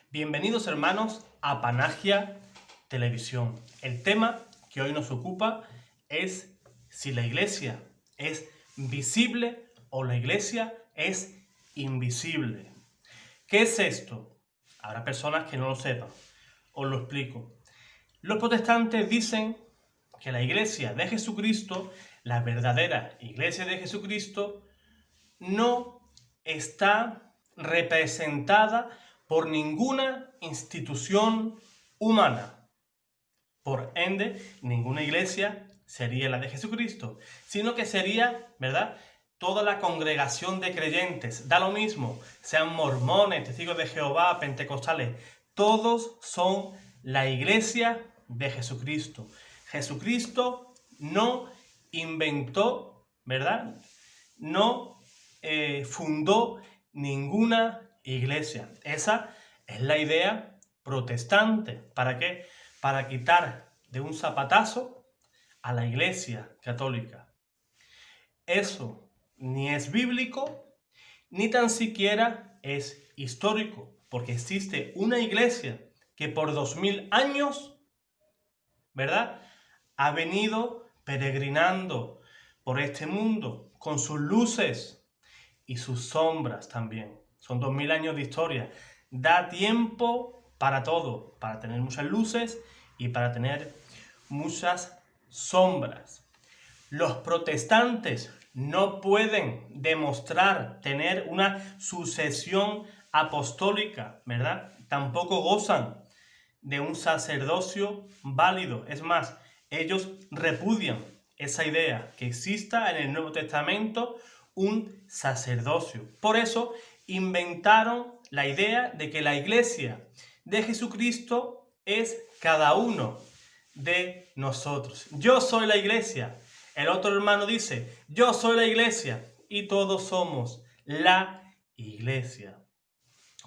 Bienvenidos hermanos a Panagia Televisión. El tema que hoy nos ocupa es si la iglesia es visible o la iglesia es invisible. ¿Qué es esto? Habrá personas que no lo sepan. Os lo explico. Los protestantes dicen que la iglesia de Jesucristo, la verdadera iglesia de Jesucristo, no está representada por ninguna institución humana. Por ende, ninguna iglesia sería la de Jesucristo, sino que sería, ¿verdad?, toda la congregación de creyentes. Da lo mismo, sean mormones, testigos de Jehová, pentecostales, todos son la iglesia de Jesucristo. Jesucristo no inventó, ¿verdad?, no fundó ninguna iglesia. Esa es la idea protestante. ¿Para qué? Para quitar de un zapatazo a la iglesia católica. Eso ni es bíblico, ni tan siquiera es histórico, porque existe una iglesia que por 2000 años, ¿verdad?, ha venido peregrinando por este mundo con sus luces y sus sombras también. Son 2000 años de historia. Da tiempo para todo, para tener muchas luces y para tener muchas sombras. Los protestantes no pueden demostrar tener una sucesión apostólica, ¿verdad? Tampoco gozan de un sacerdocio válido. Es más, ellos repudian esa idea que exista en el Nuevo Testamento un sacerdocio. Por eso inventaron la idea de que la iglesia de Jesucristo es cada uno de nosotros. Yo soy la iglesia. El otro hermano dice, yo soy la iglesia. Y todos somos la iglesia.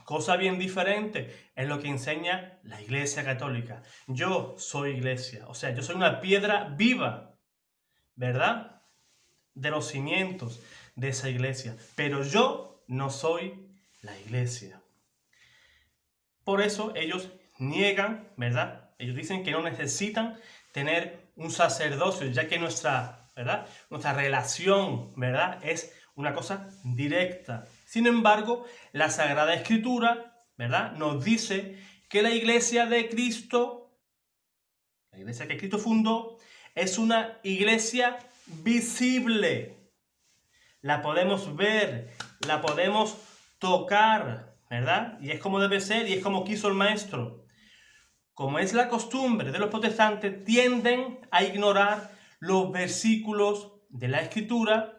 Cosa bien diferente es lo que enseña la Iglesia Católica. Yo soy iglesia. O sea, yo soy una piedra viva, ¿verdad?, de los cimientos de esa iglesia, pero yo no soy la iglesia. Por eso ellos niegan, ¿verdad? Ellos dicen que no necesitan tener un sacerdocio, ya que nuestra relación, ¿verdad?, es una cosa directa. Sin embargo, la Sagrada Escritura, ¿verdad?, nos dice que la iglesia de Cristo, la iglesia que Cristo fundó, es una iglesia visible. La podemos ver, la podemos tocar, ¿verdad? Y es como debe ser y es como quiso el maestro. Como es la costumbre de los protestantes, tienden a ignorar los versículos de la Escritura,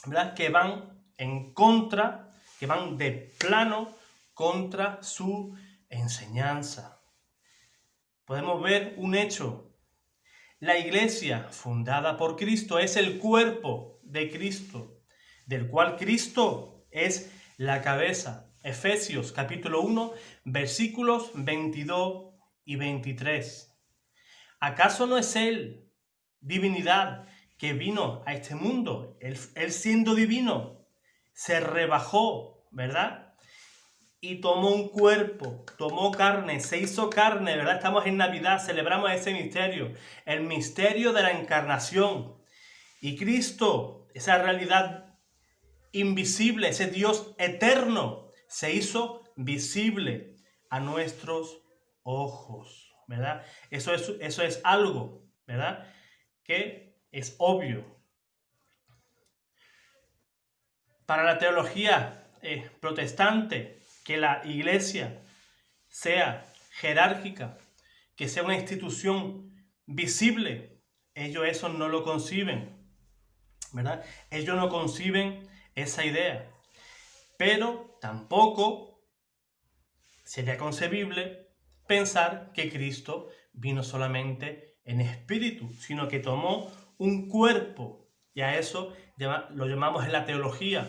¿verdad?, que van en contra, que van de plano contra su enseñanza. Podemos ver un hecho. La iglesia fundada por Cristo es el cuerpo de Cristo, del cual Cristo es la cabeza. Efesios capítulo 1, versículos 22 y 23. ¿Acaso no es Él, divinidad, que vino a este mundo? Él siendo divino, se rebajó, ¿verdad?, y tomó un cuerpo, tomó carne, se hizo carne, ¿verdad? Estamos en Navidad, celebramos ese misterio, el misterio de la encarnación. Y Cristo, esa realidad invisible, ese Dios eterno, se hizo visible a nuestros ojos, ¿verdad? Eso es algo, ¿verdad?, que es obvio. Para la teología protestante, que la iglesia sea jerárquica, que sea una institución visible, ellos eso no lo conciben, ¿verdad? Ellos no conciben esa idea. Pero tampoco sería concebible pensar que Cristo vino solamente en espíritu, sino que tomó un cuerpo, y a eso lo llamamos en la teología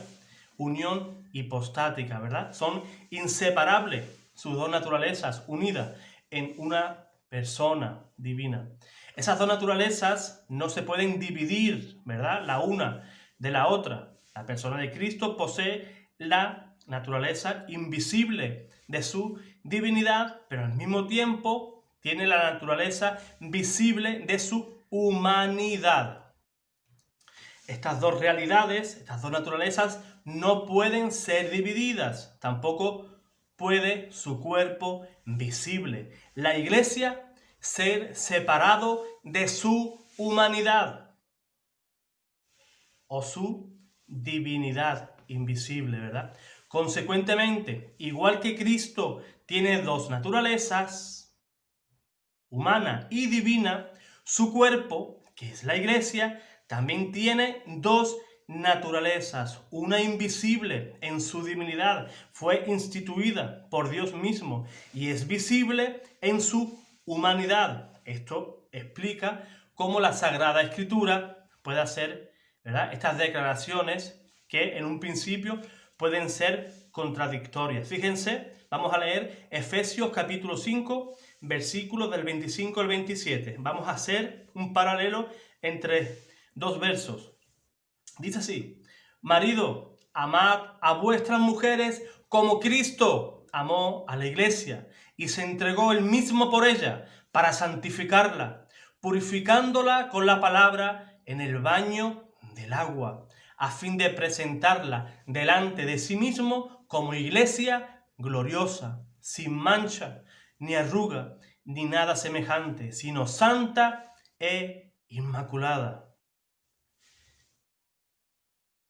unión hipostática, ¿verdad? Son inseparables sus dos naturalezas unidas en una persona divina. Esas dos naturalezas no se pueden dividir, ¿verdad?, la una de la otra. La persona de Cristo posee la naturaleza invisible de su divinidad, pero al mismo tiempo tiene la naturaleza visible de su humanidad. Estas dos realidades, estas dos naturalezas, no pueden ser divididas. Tampoco puede su cuerpo visible, la Iglesia, ser separado de su humanidad o su divinidad invisible, ¿verdad? Consecuentemente, igual que Cristo tiene dos naturalezas, humana y divina, su cuerpo, que es la Iglesia, también tiene dos naturalezas, una invisible en su divinidad, fue instituida por Dios mismo y es visible en su humanidad. Esto explica cómo la Sagrada Escritura puede hacer, ¿verdad?, estas declaraciones que en un principio pueden ser contradictorias. Fíjense, vamos a leer Efesios capítulo 5, versículos del 25 al 27. Vamos a hacer un paralelo entre dos versos. Dice así: marido, amad a vuestras mujeres como Cristo amó a la Iglesia y se entregó él mismo por ella para santificarla, purificándola con la palabra en el baño del agua, a fin de presentarla delante de sí mismo como Iglesia gloriosa, sin mancha, ni arruga, ni nada semejante, sino santa e inmaculada.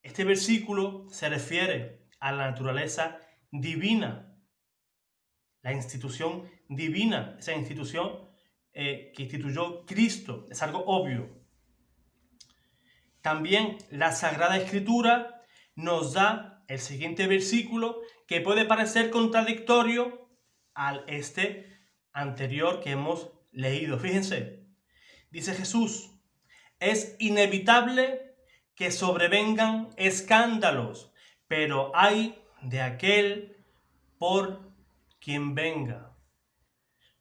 Este versículo se refiere a la naturaleza divina, la institución divina, esa institución que instituyó Cristo, es algo obvio. También la Sagrada Escritura nos da el siguiente versículo que puede parecer contradictorio al este anterior que hemos leído. Fíjense, dice Jesús: es inevitable que sobrevengan escándalos, pero hay de aquel por quien venga.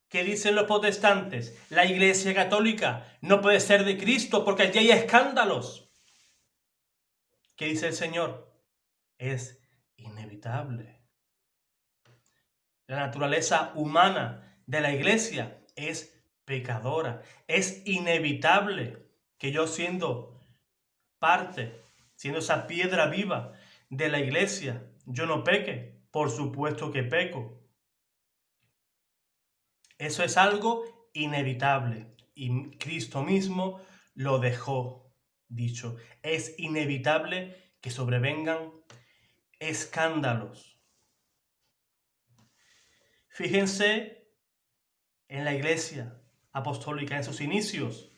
¿Qué dicen los protestantes? La Iglesia Católica no puede ser de Cristo porque allí hay escándalos. ¿Qué dice el Señor? Es inevitable. La naturaleza humana de la Iglesia es pecadora. Es inevitable que yo, siendo parte, siendo esa piedra viva de la Iglesia, yo no peque. Por supuesto que peco. Eso es algo inevitable y Cristo mismo lo dejó dicho. Es inevitable que sobrevengan escándalos. Fíjense en la Iglesia apostólica en sus inicios.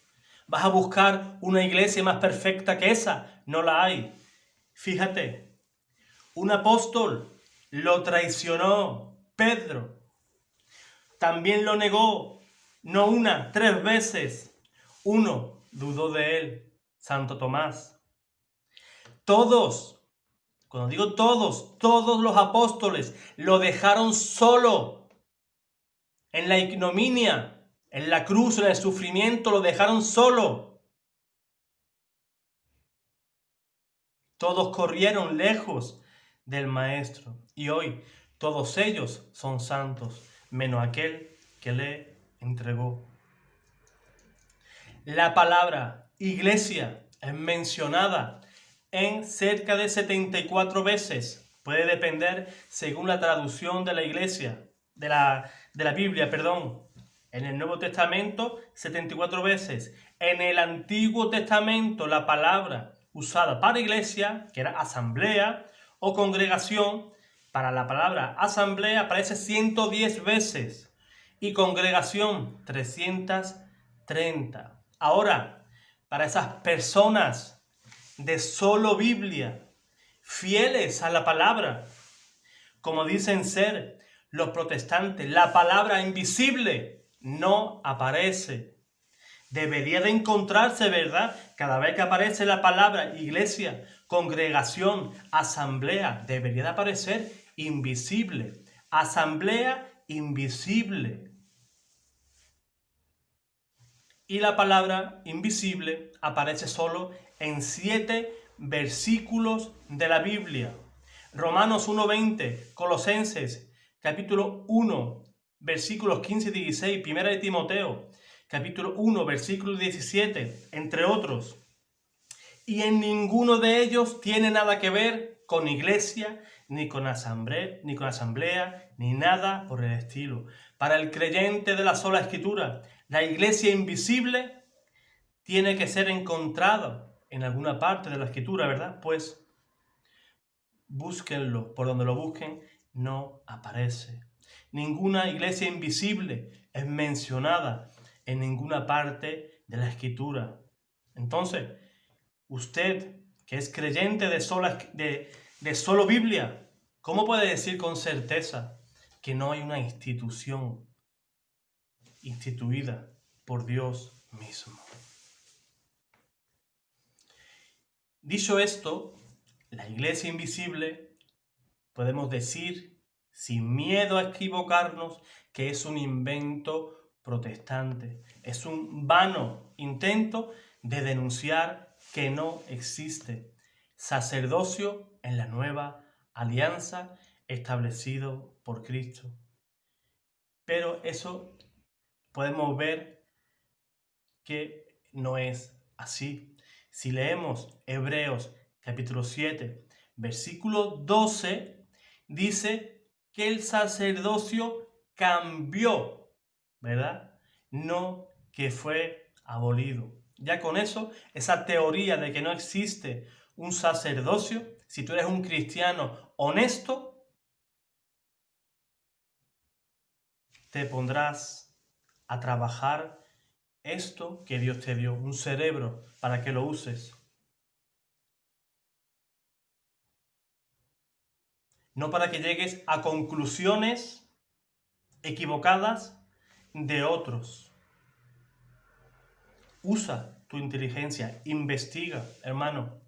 ¿Vas a buscar una iglesia más perfecta que esa? No la hay. Fíjate, un apóstol lo traicionó, Pedro. También lo negó, no una, 3 veces. Uno dudó de él, Santo Tomás. Todos, cuando digo todos los apóstoles lo dejaron solo. En la ignominia, en la cruz, en el sufrimiento, lo dejaron solo. Todos corrieron lejos del Maestro. Y hoy todos ellos son santos, menos aquel que le entregó. La palabra iglesia es mencionada en cerca de 74 veces. Puede depender según la traducción de la iglesia, de la Biblia, perdón. En el Nuevo Testamento, 74 veces. En el Antiguo Testamento, la palabra usada para iglesia, que era asamblea o congregación, para la palabra asamblea aparece 110 veces y congregación 330. Ahora, para esas personas de solo Biblia, fieles a la palabra, como dicen ser los protestantes, la palabra invisible no aparece. Debería de encontrarse, ¿verdad? Cada vez que aparece la palabra iglesia, congregación, asamblea, debería de aparecer invisible. Asamblea invisible. Y la palabra invisible aparece solo en 7 versículos de la Biblia. Romanos 1:20, Colosenses capítulo 1, versículos 15 y 16, Primera de Timoteo, capítulo 1, versículo 17, entre otros. Y en ninguno de ellos tiene nada que ver con iglesia, ni con asamblea, ni nada por el estilo. Para el creyente de la sola Escritura, la iglesia invisible tiene que ser encontrada en alguna parte de la Escritura, ¿verdad? Pues búsquenlo, por donde lo busquen, no aparece. Ninguna iglesia invisible es mencionada en ninguna parte de la Escritura. Entonces, usted, que es creyente de solo Biblia, ¿cómo puede decir con certeza que no hay una institución instituida por Dios mismo? Dicho esto, la iglesia invisible, podemos decir, sin miedo a equivocarnos, que es un invento protestante. Es un vano intento de denunciar que no existe sacerdocio en la nueva alianza establecido por Cristo. Pero eso podemos ver que no es así. Si leemos Hebreos capítulo 7, versículo 12, dice que el sacerdocio cambió, ¿verdad? No que fue abolido. Ya con eso, esa teoría de que no existe un sacerdocio, si tú eres un cristiano honesto, te pondrás a trabajar esto que Dios te dio, un cerebro, para que lo uses. No para que llegues a conclusiones equivocadas de otros. Usa tu inteligencia, investiga, hermano.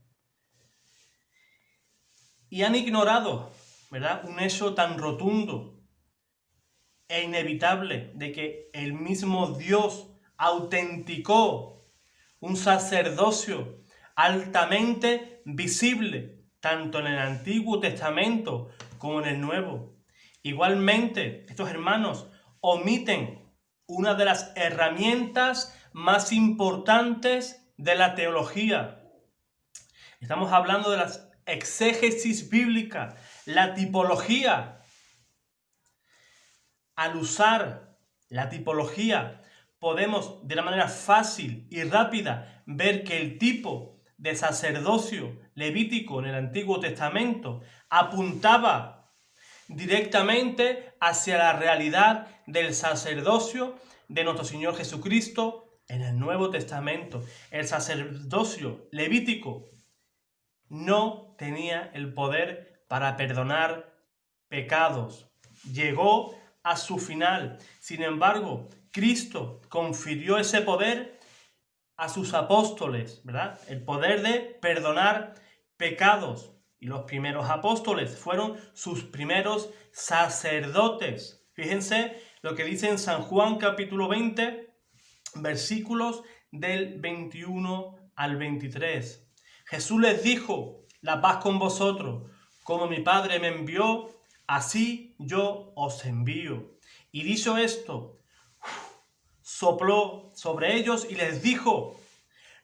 Y han ignorado, ¿verdad?, un hecho tan rotundo e inevitable de que el mismo Dios autenticó un sacerdocio altamente visible, tanto en el Antiguo Testamento como en el Nuevo. Igualmente, estos hermanos omiten una de las herramientas más importantes de la teología. Estamos hablando de la exégesis bíblica, la tipología. Al usar la tipología, podemos de una manera fácil y rápida ver que el tipo de sacerdocio levítico en el Antiguo Testamento apuntaba directamente hacia la realidad del sacerdocio de nuestro Señor Jesucristo en el Nuevo Testamento. El sacerdocio levítico no tenía el poder para perdonar pecados. Llegó a su final. Sin embargo, Cristo confirió ese poder a sus apóstoles, ¿verdad? El poder de perdonar pecados. Y los primeros apóstoles fueron sus primeros sacerdotes. Fíjense lo que dice en San Juan capítulo 20, versículos del 21 al 23. Jesús les dijo: la paz con vosotros, como mi Padre me envió, así yo os envío. Y dicho esto, sopló sobre ellos y les dijo: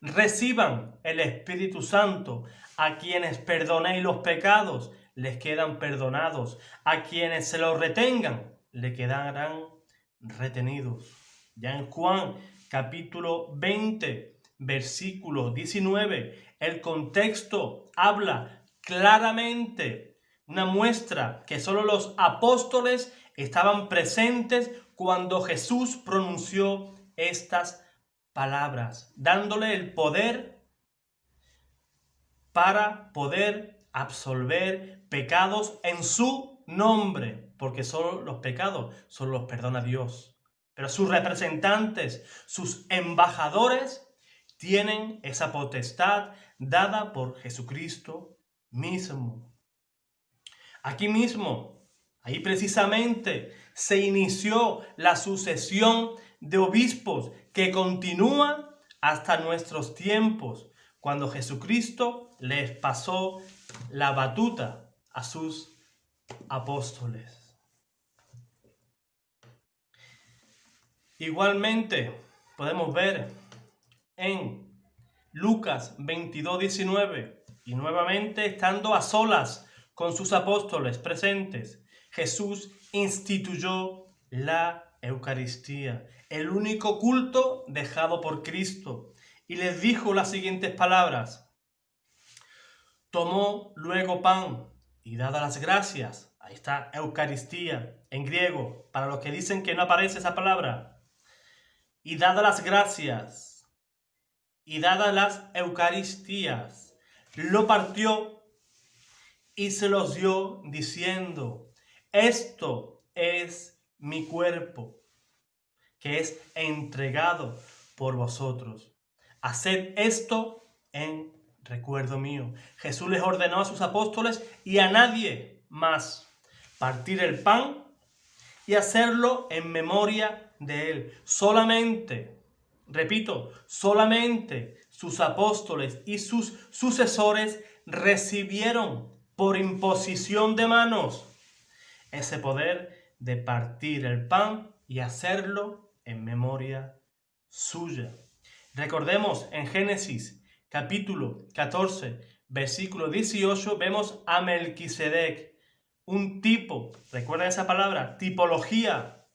reciban el Espíritu Santo. A quienes perdonéis los pecados, les quedan perdonados. A quienes se los retengan, le quedarán retenidos. Ya en Juan capítulo 20, versículo 19, el contexto habla claramente, una muestra que solo los apóstoles estaban presentes cuando Jesús pronunció estas palabras, dándole el poder para poder absolver pecados en su nombre, porque solo los pecados solo los perdona Dios. Pero sus representantes, sus embajadores, tienen esa potestad dada por Jesucristo mismo. Aquí mismo, ahí precisamente, se inició la sucesión de obispos que continúa hasta nuestros tiempos, cuando Jesucristo les pasó la batuta a sus apóstoles. Igualmente podemos ver en Lucas 22:19, y nuevamente estando a solas con sus apóstoles presentes, Jesús instituyó la Eucaristía, el único culto dejado por Cristo, y les dijo las siguientes palabras: tomó luego pan y dadas las gracias, ahí está Eucaristía en griego, para los que dicen que no aparece esa palabra, y dadas las gracias, y dadas las Eucaristías, lo partió y se los dio diciendo: esto es mi cuerpo, que es entregado por vosotros. Haced esto en recuerdo mío. Jesús les ordenó a sus apóstoles y a nadie más partir el pan y hacerlo en memoria de él. Solamente, repito, solamente sus apóstoles y sus sucesores recibieron por imposición de manos ese poder de partir el pan y hacerlo en memoria suya. Recordemos en Génesis capítulo 14, versículo 18, vemos a Melquisedec, un tipo, recuerda esa palabra, tipología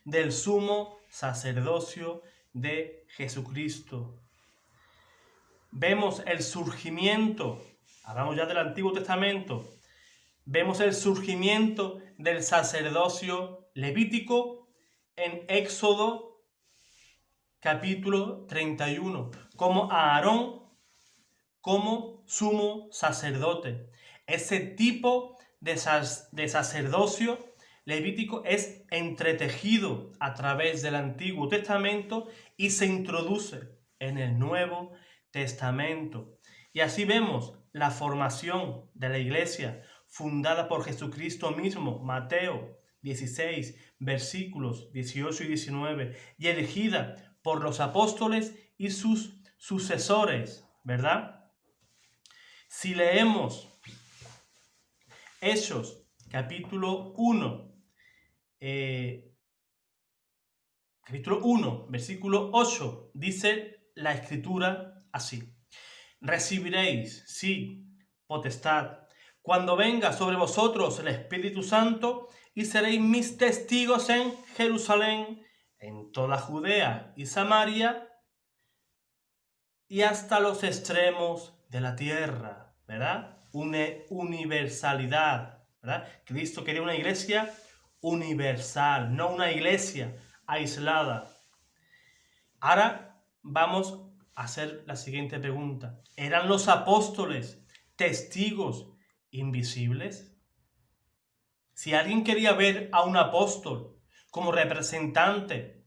del sumo sacerdocio de Jesucristo. Vemos el surgimiento, hablamos ya del Antiguo Testamento, vemos el surgimiento del sacerdocio levítico en Éxodo capítulo 31, como a Aarón como sumo sacerdote. Ese tipo de sacerdocio levítico es entretejido a través del Antiguo Testamento y se introduce en el Nuevo Testamento. Y así vemos la formación de la iglesia fundada por Jesucristo mismo, Mateo 16, versículos 18 y 19, y elegida por los apóstoles y sus sucesores, ¿verdad? Si leemos Hechos capítulo 1, versículo 8, dice la Escritura así: recibiréis, sí, potestad, cuando venga sobre vosotros el Espíritu Santo, y seréis mis testigos en Jerusalén, en toda Judea y Samaria, y hasta los extremos de la tierra, ¿verdad? Una universalidad, ¿verdad? Cristo quería una iglesia universal, no una iglesia aislada. Ahora vamos a hacer la siguiente pregunta: ¿eran los apóstoles testigos invisibles? Si alguien quería ver a un apóstol como representante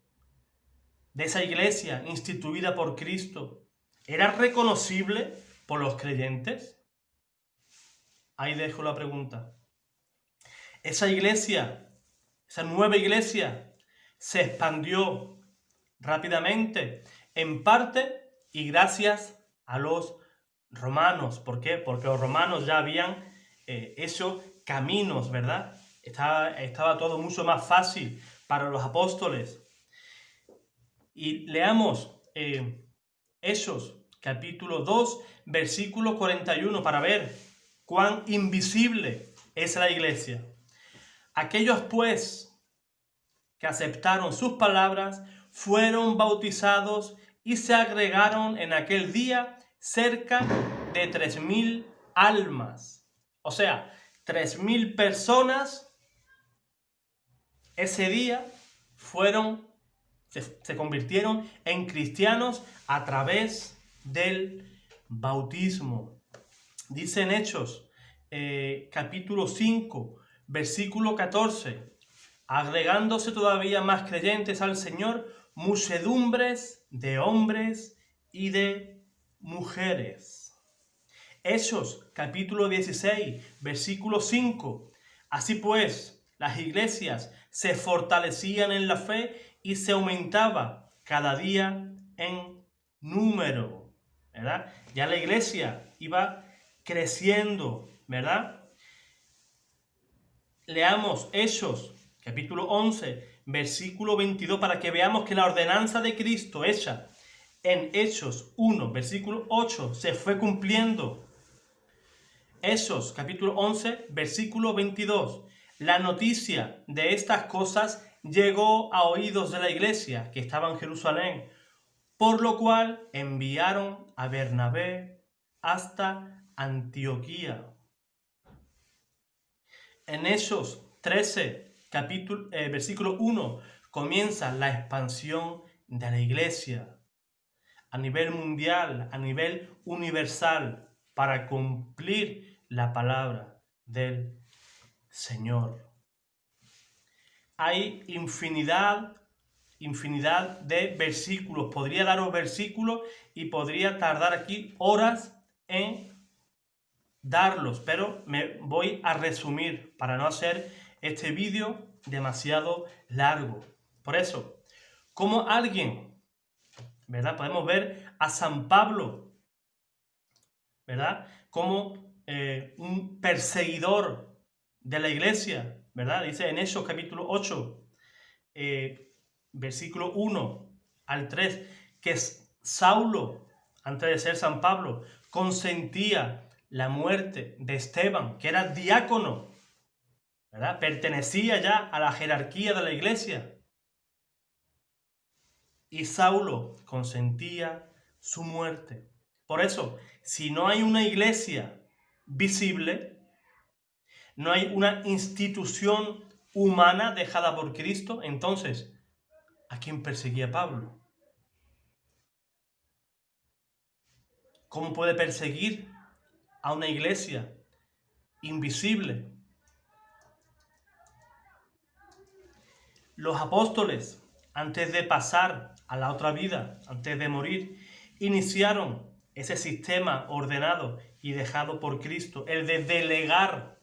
de esa iglesia instituida por Cristo, ¿era reconocible por los creyentes? Ahí dejo la pregunta. Esa iglesia, esa nueva iglesia, se expandió rápidamente, en parte y gracias a los romanos. ¿Por qué? Porque los romanos ya habían hecho caminos, ¿verdad? Estaba todo mucho más fácil para los apóstoles. Y leamos Hechos capítulo 2, versículo 41, para ver cuán invisible es la iglesia. Aquellos pues que aceptaron sus palabras fueron bautizados y se agregaron en aquel día cerca de 3,000 almas. O sea, 3,000 personas ese día se convirtieron en cristianos a través del bautismo. Dice en Hechos capítulo 5, versículo 14: agregándose todavía más creyentes al Señor, muchedumbres de hombres y de mujeres. Hechos capítulo 16, versículo 5: así pues, las iglesias se fortalecían en la fe y se aumentaba cada día en número, ¿verdad? Ya la iglesia iba creciendo, ¿verdad? leamos Hechos, capítulo 11, versículo 22, para que veamos que la ordenanza de Cristo hecha en Hechos 1, versículo 8, se fue cumpliendo. Hechos, capítulo 11, versículo 22. La noticia de estas cosas llegó a oídos de la iglesia que estaba en Jerusalén, por lo cual enviaron a Bernabé hasta Antioquía. En Hechos 13, versículo 1, comienza la expansión de la iglesia a nivel mundial, a nivel universal, para cumplir la palabra del Señor. Hay infinidad de versículos. Podría daros versículos y podría tardar aquí horas en darlos, pero me voy a resumir para no hacer este vídeo demasiado largo. Por eso, como alguien, ¿verdad? Podemos ver a San Pablo, ¿verdad? Como un perseguidor de la iglesia, ¿verdad? Dice en Hechos capítulo 8, versículo 1 al 3, que Saulo, antes de ser San Pablo, consentía la muerte de Esteban, que era diácono, ¿verdad? Pertenecía ya a la jerarquía de la iglesia. Y Saulo consentía su muerte. Por eso, si no hay una iglesia visible, no hay una institución humana dejada por Cristo, entonces, ¿a quién perseguía Pablo? ¿Cómo puede perseguir a una iglesia invisible? Los apóstoles, antes de pasar a la otra vida, antes de morir, iniciaron ese sistema ordenado y dejado por Cristo, el de delegar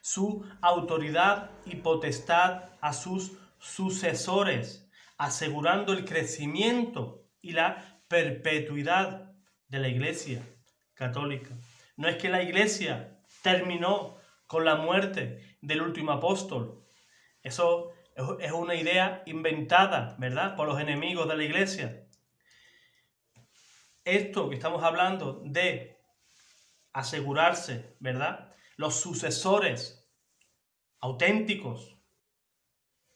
su autoridad y potestad a sus sucesores, asegurando el crecimiento y la perpetuidad de la Iglesia católica. No es que la Iglesia terminó con la muerte del último apóstol. Eso es una idea inventada, ¿verdad?, por los enemigos de la Iglesia. Esto que estamos hablando de asegurarse, ¿verdad?, los sucesores auténticos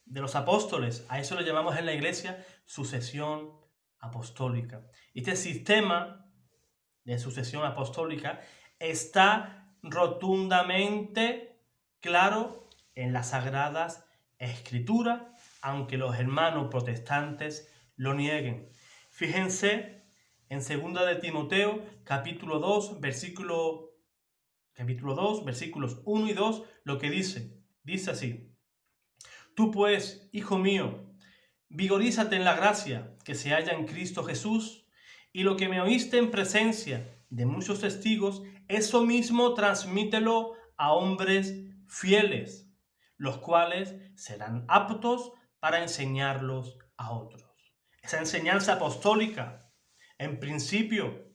de los apóstoles, a eso lo llamamos en la Iglesia sucesión apostólica. Este sistema de sucesión apostólica está rotundamente claro en las Sagradas Escrituras, aunque los hermanos protestantes lo nieguen. Fíjense en 2 de Timoteo, capítulo 2, versículos 1 y 2, lo que dice. Dice así: Tú pues, hijo mío, vigorízate en la gracia que se halla en Cristo Jesús, y lo que me oíste en presencia de muchos testigos, eso mismo transmítelo a hombres fieles, los cuales serán aptos para enseñarlos a otros. Esa enseñanza apostólica, en principio,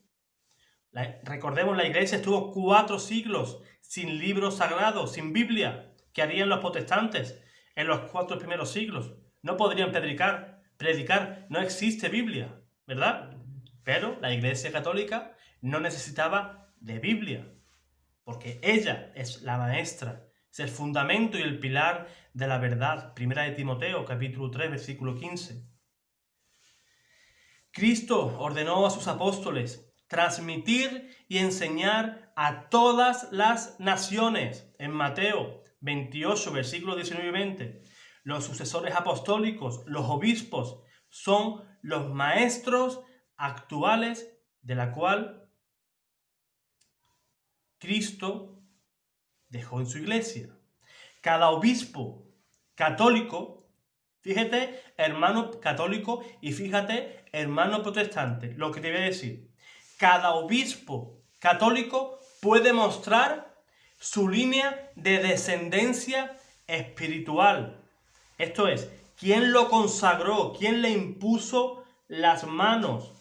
recordemos, la iglesia estuvo 4 siglos sin libros sagrados, sin Biblia. ¿Qué harían los protestantes en los 4 primeros siglos? No podrían predicar, no existe Biblia, ¿verdad? Pero la Iglesia Católica no necesitaba de Biblia, porque ella es la maestra, es el fundamento y el pilar de la verdad. 1 de Timoteo, capítulo 3, versículo 15. Cristo ordenó a sus apóstoles transmitir y enseñar a todas las naciones. En Mateo 28, versículos 19 y 20, los sucesores apostólicos, los obispos, son los maestros actuales de la cual Cristo dejó en su iglesia. Cada obispo católico, fíjate, hermano católico, y fíjate, hermano protestante, lo que te voy a decir. Cada obispo católico puede mostrar su línea de descendencia espiritual. Esto es, quién lo consagró, quién le impuso las manos.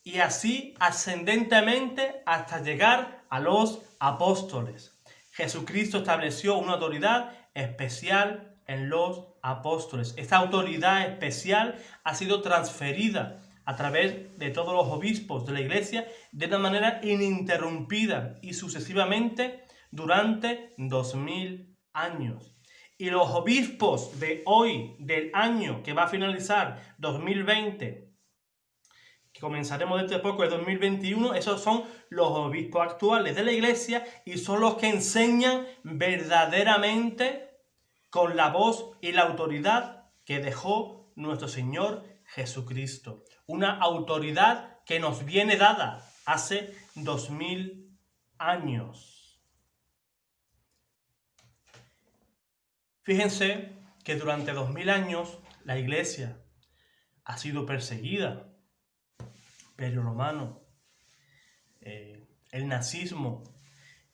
Y así ascendentemente hasta llegar a los apóstoles. Jesucristo estableció una autoridad especial en los apóstoles. Esta autoridad especial ha sido transferida a través de todos los obispos de la Iglesia de una manera ininterrumpida y sucesivamente durante 2000 años. Y los obispos de hoy, del año que va a finalizar 2020, que comenzaremos dentro de poco, el 2021, esos son los obispos actuales de la Iglesia y son los que enseñan verdaderamente con la voz y la autoridad que dejó nuestro Señor Jesucristo. Una autoridad que nos viene dada hace 2000 años. Fíjense que durante 2000 años la Iglesia ha sido perseguida. Imperio Romano, el nazismo,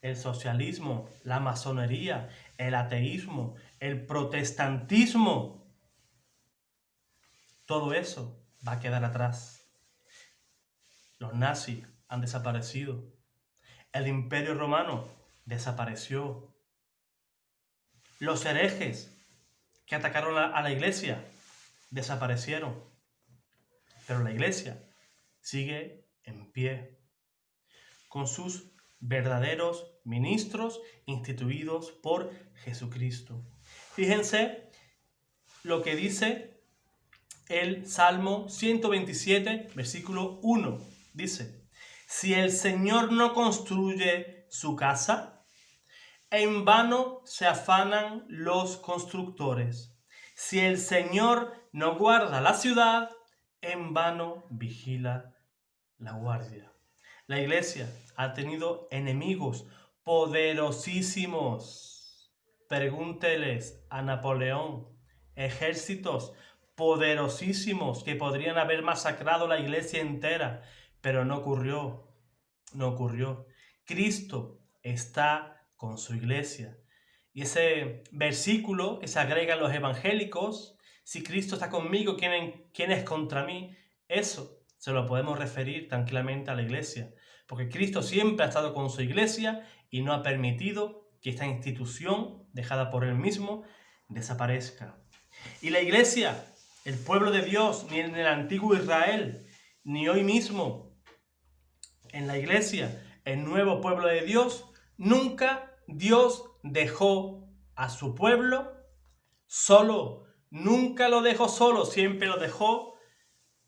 el socialismo, la masonería, el ateísmo, el protestantismo. Todo eso va a quedar atrás. Los nazis han desaparecido. El Imperio Romano desapareció. Los herejes que atacaron a la Iglesia desaparecieron. Pero la Iglesia sigue en pie, con sus verdaderos ministros instituidos por Jesucristo. Fíjense lo que dice el Salmo 127, versículo 1. Dice, si el Señor no construye su casa, en vano se afanan los constructores. Si el Señor no guarda la ciudad, en vano vigila la guardia. La Iglesia ha tenido enemigos poderosísimos. Pregúnteles a Napoleón. Ejércitos poderosísimos que podrían haber masacrado la Iglesia entera, pero no ocurrió. No ocurrió. Cristo está con su Iglesia. Y ese versículo que se agrega a los evangélicos, si Cristo está conmigo, ¿quién es contra mí? Eso se lo podemos referir tranquilamente a la Iglesia, porque Cristo siempre ha estado con su Iglesia y no ha permitido que esta institución, dejada por Él mismo, desaparezca. Y la Iglesia, el pueblo de Dios, ni en el antiguo Israel, ni hoy mismo en la Iglesia, el nuevo pueblo de Dios, nunca Dios dejó a su pueblo solo. Nunca lo dejó solo, siempre lo dejó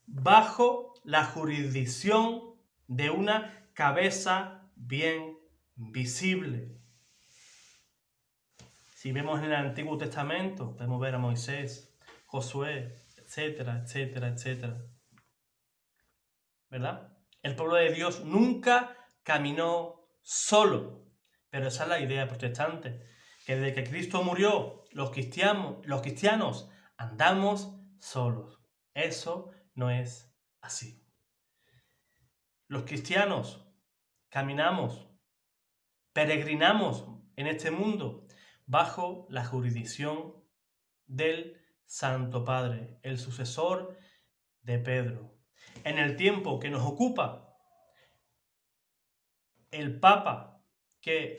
bajo la jurisdicción de una cabeza bien visible. Si vemos en el Antiguo Testamento, podemos ver a Moisés, Josué, etcétera, etcétera, etcétera. ¿Verdad? El pueblo de Dios nunca caminó solo. Pero esa es la idea protestante, que desde que Cristo murió, los cristianos andamos solos. Eso no es así. Los cristianos caminamos, peregrinamos en este mundo bajo la jurisdicción del Santo Padre, el sucesor de Pedro. En el tiempo que nos ocupa, el Papa, que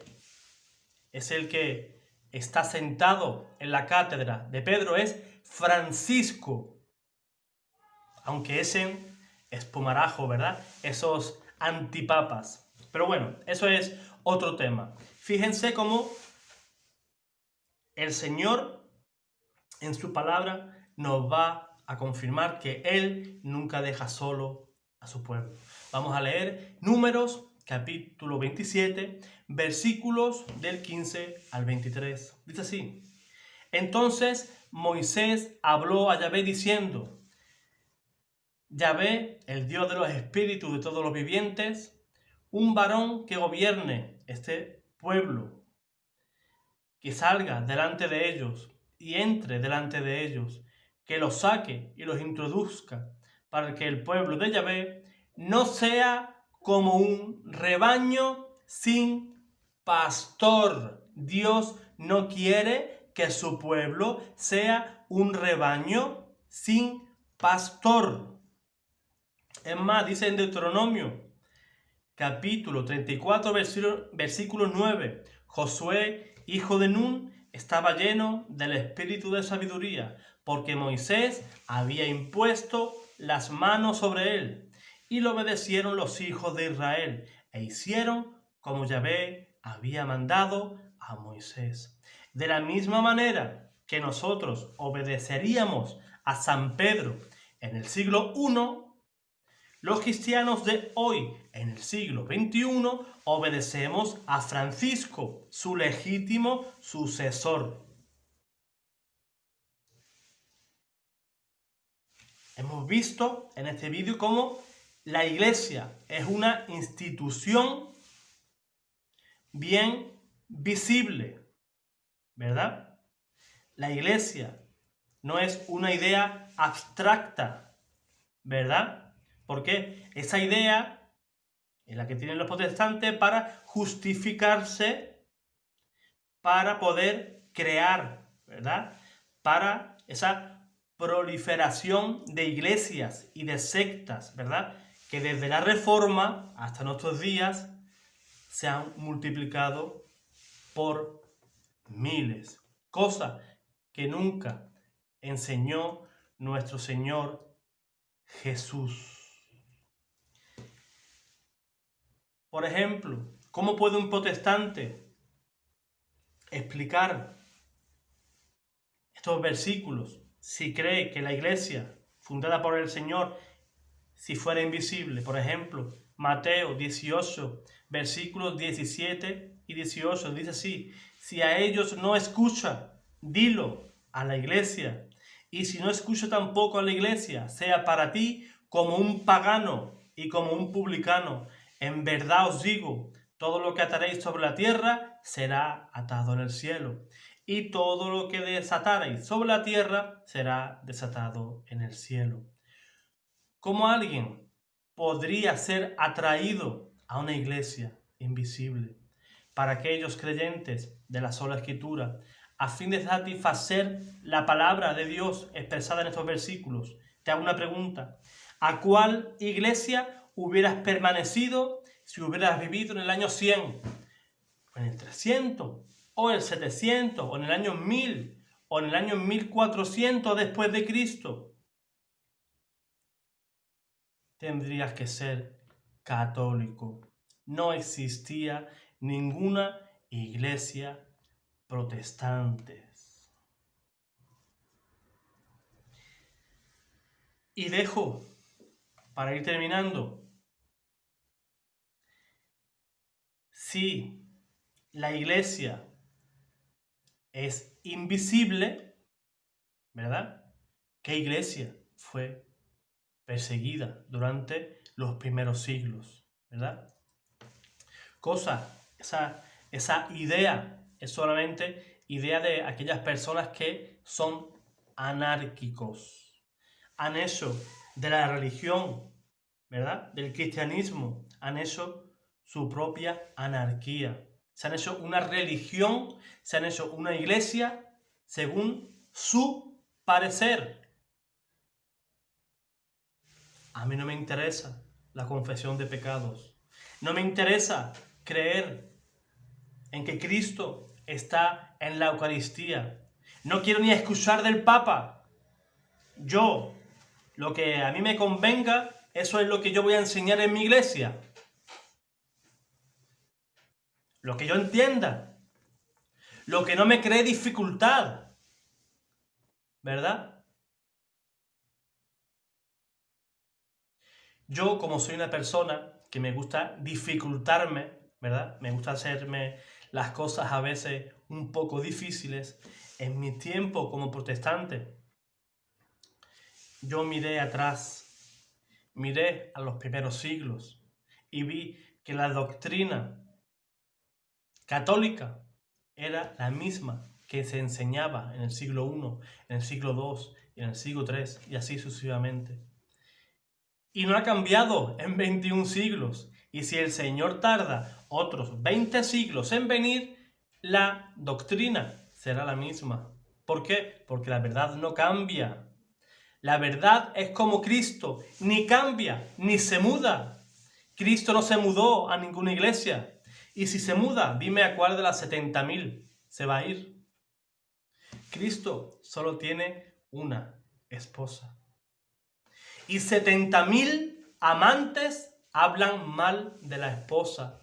es el que está sentado en la cátedra de Pedro, es Francisco. Aunque ese espumarajo, ¿verdad? Esos antipapas. Pero bueno, eso es otro tema. Fíjense cómo el Señor en su palabra nos va a confirmar que Él nunca deja solo a su pueblo. Vamos a leer Números capítulo 27, versículos del 15 al 23. Dice así: Entonces Moisés habló a Yahvé diciendo: Yahvé, el Dios de los espíritus de todos los vivientes, un varón que gobierne este pueblo, que salga delante de ellos y entre delante de ellos, que los saque y los introduzca, para que el pueblo de Yahvé no sea como un rebaño sin pastor. Dios no quiere que su pueblo sea un rebaño sin pastor. Es más, dice en Deuteronomio, capítulo 34, versículo 9, Josué, hijo de Nun, estaba lleno del espíritu de sabiduría, porque Moisés había impuesto las manos sobre él. Y lo obedecieron los hijos de Israel, e hicieron como Yahvé había mandado a Moisés. De la misma manera que nosotros obedeceríamos a San Pedro en el siglo I, los cristianos de hoy, en el siglo XXI, obedecemos a Francisco, su legítimo sucesor. Hemos visto en este vídeo cómo la Iglesia es una institución bien visible, ¿verdad? La Iglesia no es una idea abstracta, ¿verdad? Porque esa idea es la que tienen los protestantes para justificarse, para poder crear, ¿verdad? Para esa proliferación de iglesias y de sectas, ¿verdad? Que desde la Reforma hasta nuestros días se han multiplicado por miles. Cosa que nunca enseñó nuestro Señor Jesús. Por ejemplo, ¿cómo puede un protestante explicar estos versículos si cree que la iglesia fundada por el Señor, si fuera invisible? Por ejemplo, Mateo 18, versículos 17 y 18, dice así: si a ellos no escucha, dilo a la iglesia, y si no escucha tampoco a la iglesia, sea para ti como un pagano y como un publicano. En verdad os digo, todo lo que ataréis sobre la tierra será atado en el cielo, y todo lo que desataréis sobre la tierra será desatado en el cielo. ¿Cómo alguien podría ser atraído a una iglesia invisible? Para aquellos creyentes de la sola Escritura, a fin de satisfacer la palabra de Dios expresada en estos versículos, te hago una pregunta: ¿a cuál iglesia hubieras permanecido si hubieras vivido en el año 100, o en el 300, o en el 700, o en el año 1000, o en el año 1400 después de Cristo? Tendrías que ser católico. No existía ninguna iglesia protestante. Y dejo, para ir terminando, si la iglesia es invisible, ¿verdad? ¿Qué iglesia fue perseguida durante los primeros siglos, ¿verdad? Esa idea es solamente idea de aquellas personas que son anárquicos. Han hecho de la religión, ¿verdad?, del cristianismo, han hecho su propia anarquía. Se han hecho una religión, se han hecho una iglesia según su parecer. A mí no me interesa la confesión de pecados. No me interesa creer en que Cristo está en la Eucaristía. No quiero ni escuchar del Papa. Yo, lo que a mí me convenga, eso es lo que yo voy a enseñar en mi iglesia. Lo que yo entienda. Lo que no me cree dificultad. ¿Verdad? Yo, como soy una persona que me gusta dificultarme, ¿verdad? Me gusta hacerme las cosas a veces un poco difíciles. En mi tiempo como protestante, yo miré atrás, miré a los primeros siglos y vi que la doctrina católica era la misma que se enseñaba en el siglo I, en el siglo II y en el siglo III, y así sucesivamente. Y no ha cambiado en 21 siglos. Y si el Señor tarda otros 20 siglos en venir, la doctrina será la misma. ¿Por qué? Porque la verdad no cambia. La verdad es como Cristo, ni cambia, ni se muda. Cristo no se mudó a ninguna iglesia. Y si se muda, dime a cuál de las 70.000 se va a ir. Cristo solo tiene una esposa. Y 70.000 amantes hablan mal de la esposa.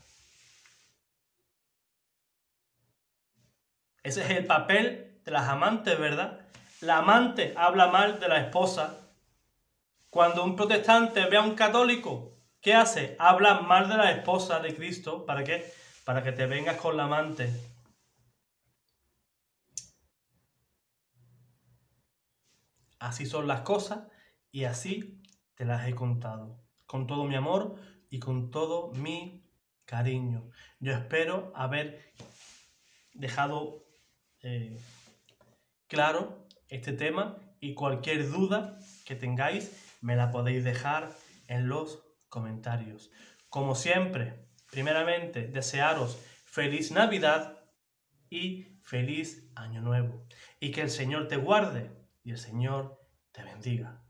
Ese es el papel de las amantes, ¿verdad? La amante habla mal de la esposa. Cuando un protestante ve a un católico, ¿qué hace? Habla mal de la esposa de Cristo. ¿Para qué? Para que te vengas con la amante. Así son las cosas y así te las he contado. Con todo mi amor y con todo mi cariño. Yo espero haber dejado claro este tema y cualquier duda que tengáis me la podéis dejar en los comentarios. Como siempre, primeramente desearos feliz Navidad y feliz Año Nuevo. Y que el Señor te guarde y el Señor te bendiga.